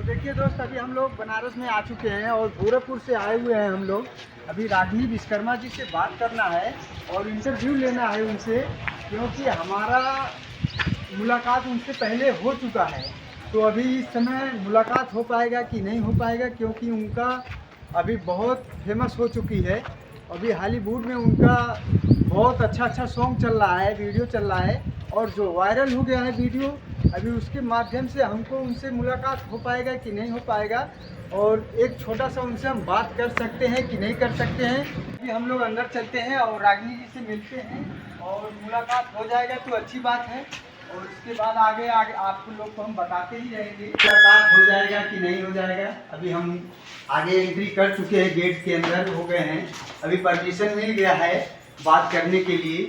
देखिए दोस्त, अभी हम लोग बनारस में आ चुके हैं और गोरखपुर से आए हुए हैं हम लोग। अभी रागिनी विश्वकर्मा जी से बात करना है और इंटरव्यू लेना है उनसे, क्योंकि हमारा मुलाकात उनसे पहले हो चुका है। तो अभी इस समय मुलाकात हो पाएगा कि नहीं हो पाएगा, क्योंकि उनका अभी बहुत फेमस हो चुकी है। अभी हॉलीवुड में उनका बहुत अच्छा सॉन्ग चल रहा है, वीडियो चल रहा है, और जो वायरल हो गया है वीडियो, अभी उसके माध्यम से हमको उनसे मुलाकात हो पाएगा कि नहीं हो पाएगा, और एक छोटा सा उनसे हम बात कर सकते हैं कि नहीं कर सकते हैं। अभी हम लोग अंदर चलते हैं और रागिनी जी से मिलते हैं, और मुलाकात हो जाएगा तो अच्छी बात है। और इसके बाद आगे आगे आप लोग को हम बताते ही रहेंगे मुलाकात हो जाएगा कि नहीं हो जाएगा। अभी हम आगे एंट्री कर चुके हैं, गेट के अंदर हो गए हैं। अभी परमिशन मिल गया है बात करने के लिए,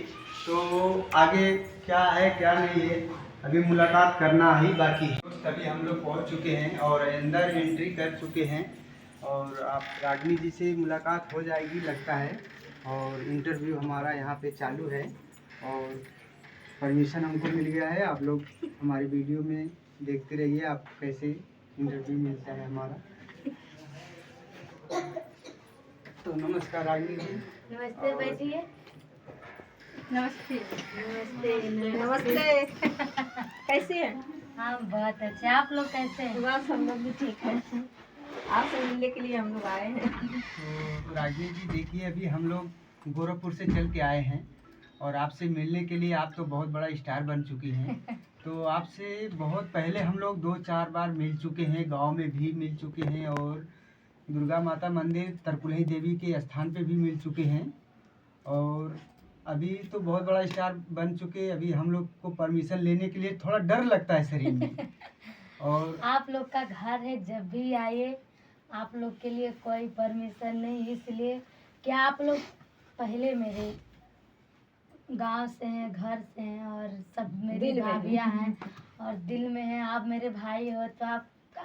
तो आगे क्या है क्या नहीं है अभी मुलाकात करना ही बाकी है। तभी हम लोग पहुंच चुके हैं और अंदर एंट्री कर चुके हैं, और आप रागिनी जी से मुलाकात हो जाएगी लगता है। और इंटरव्यू हमारा यहाँ पे चालू है और परमिशन हमको मिल गया है। आप लोग हमारी वीडियो में देखते रहिए आप कैसे इंटरव्यू मिलता है हमारा। तो नमस्कार रागिनी जी। नमस्ते, बैठिए। नमस्ते। नमस्ते नमस्ते। कैसी हैं? हाँ, बहुत अच्छे। आप लोग कैसे हैं? बस हम लोग भी ठीक हैं। आपसे मिलने के लिए हम लोग आए हैं। तो रागिनी जी देखिए, अभी हम लोग गोरखपुर से चल के आए हैं और आपसे मिलने के लिए। आप तो बहुत बड़ा स्टार बन चुकी हैं। तो आपसे बहुत पहले हम लोग 2-4 बार मिल चुके हैं, गांव में भी मिल चुके हैं, और दुर्गा माता मंदिर तरकुलही देवी के स्थान पे भी मिल चुके हैं। और अभी तो बहुत बड़ा स्टार बन चुके। अभी हम लोग को परमिशन लेने के लिए थोड़ा डर लगता है शरीर में। और आप लोग का घर है, जब भी आइए। आप लोग के लिए कोई परमिशन नहीं, इसलिए कि आप लोग पहले मेरे गांव से हैं, घर से हैं, और सब मेरी दिल में भाभियाँ हैं और दिल में हैं। आप मेरे भाई हो, तो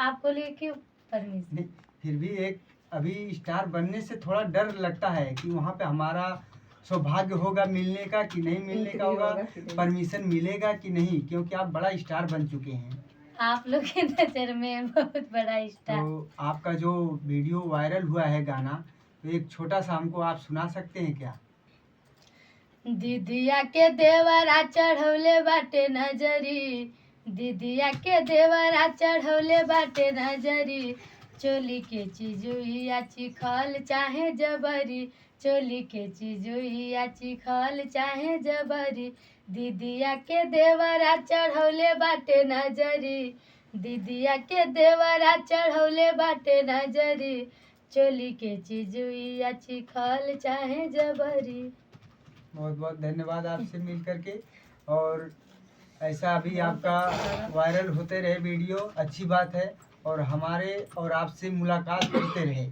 आपको लिए क्यों परमिशन? नहीं, फिर भी एक अभी स्टार बनने से थोड़ा डर लगता है कि वहाँ पे हमारा सौभाग्य होगा मिलने का कि नहीं मिलने का होगा, परमिशन मिलेगा कि नहीं, क्योंकि आप बड़ा स्टार बन चुके हैं। आप लोग की नज़र में बहुत बड़ा स्टार। तो आपका जो वीडियो वायरल हुआ है गाना, तो एक छोटा सा हमको आप सुना सकते हैं क्या? दीदिया के देवरा चढ़ौले बाटे नजरी, दीदिया के देवरा चढ़ौले बाटे नजरी, चोली के चिजुइया चिखल चाहे जबरी, चोली के चिजुइया चिखल चाहे जबरी, दीदिया के देवरा चढ़ौले बाटे नजरी, दीदिया के देवरा चढ़ौले बाटे नजरी, चोली के चिजुइया चिखल चाहे जबरी। बहुत बहुत धन्यवाद आपसे मिल करके। और ऐसा अभी आपका वायरल होते रहे वीडियो, अच्छी बात है, और हमारे और आपसे मुलाकात करते रहे।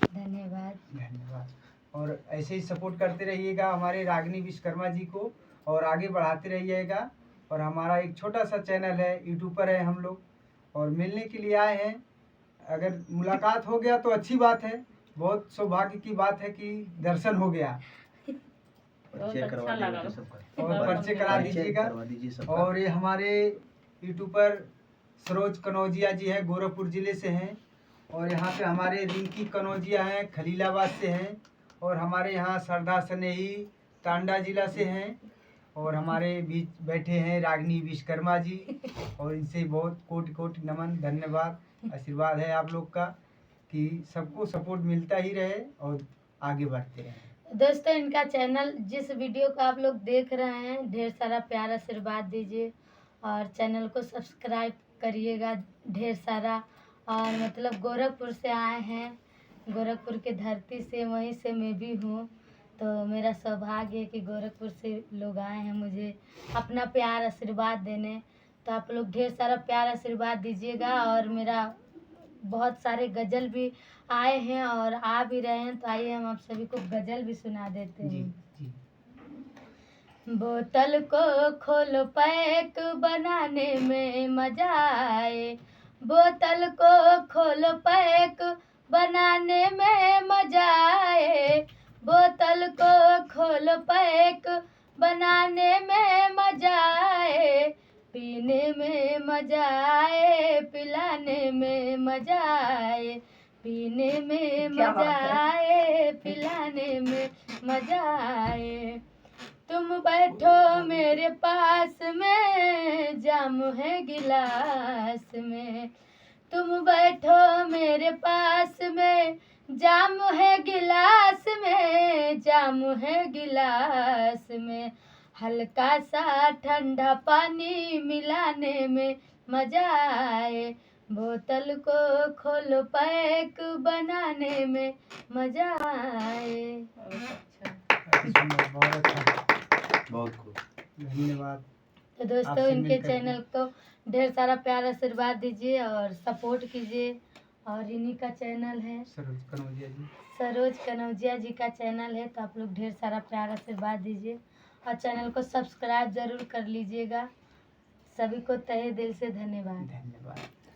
धन्यवाद। धन्यवाद। और ऐसे ही सपोर्ट करते रहिएगा हमारे रागिनी विश्वकर्मा जी को, और आगे बढ़ाते रहिएगा। और हमारा एक छोटा सा चैनल है, यूट्यूब पर है हम लोग, और मिलने के लिए आए हैं। अगर मुलाकात हो गया तो अच्छी बात है, बहुत सौभाग्य की बात है कि दर्शन हो गया। अच्छा लगा। और परिचय करा दीजिएगा। और ये हमारे यूट्यूबर सरोज कनौजिया जी हैं, गोरखपुर ज़िले से हैं। और यहाँ पे हमारे रिंकी कनौजिया हैं, खलीलाबाद से हैं। और हमारे यहाँ श्रद्धा स्नेही टांडा जिला से हैं। और हमारे बीच बैठे हैं रागिनी विश्वकर्मा जी, और इनसे बहुत कोटि कोटि नमन, धन्यवाद, आशीर्वाद है आप लोग का कि सबको सपोर्ट मिलता ही रहे और आगे बढ़ते रहें। दोस्तों, इनका चैनल, जिस वीडियो को आप लोग देख रहे हैं, ढेर सारा प्यार आशीर्वाद दीजिए और चैनल को सब्सक्राइब करिएगा ढेर सारा। और मतलब गोरखपुर से आए हैं, गोरखपुर के धरती से, वहीं से मैं भी हूँ। तो मेरा सौभाग्य है कि गोरखपुर से लोग आए हैं मुझे अपना प्यार आशीर्वाद देने। तो आप लोग ढेर सारा प्यार आशीर्वाद दीजिएगा। और मेरा बहुत सारे गज़ल भी आए हैं और आ भी रहे हैं, तो आइए हम आप सभी को गज़ल भी सुना देते जी हैं। जी। बोतल को खोलो, पैक बनाने में मजा आए, बोतल को खोलो, पैक बनाने में मजा आए, बोतल को खोलो, पैक बनाने में मजा आए, पीने में मजा आए, पिलाने में मजा आए, पीने में क्या मजा बात है। आए, पिलाने में मजा आए। तुम बैठो मेरे पास में, जाम है गिलास में। तुम बैठो मेरे पास में, जाम है गिलास में, जाम है गिलास में। हल्का सा ठंडा पानी मिलाने में मजा आए, बोतल को खोलो पैक बनाने में मजा आए। बहुत अच्छा, बहुत खूब। धन्यवाद। तो दोस्तों आपसे इनके मिलकर चैनल को ढेर सारा प्यार आशीर्वाद दीजिए और सपोर्ट कीजिए। और इन्हीं का चैनल है सरोज कनौजिया जी। सरोज कनौजिया जी का चैनल है, तो आप लोग ढेर सारा प्यार आशीर्वाद दीजिए और चैनल को सब्सक्राइब जरूर कर लीजिएगा। सभी को तहे दिल से धन्यवाद। धन्यवाद।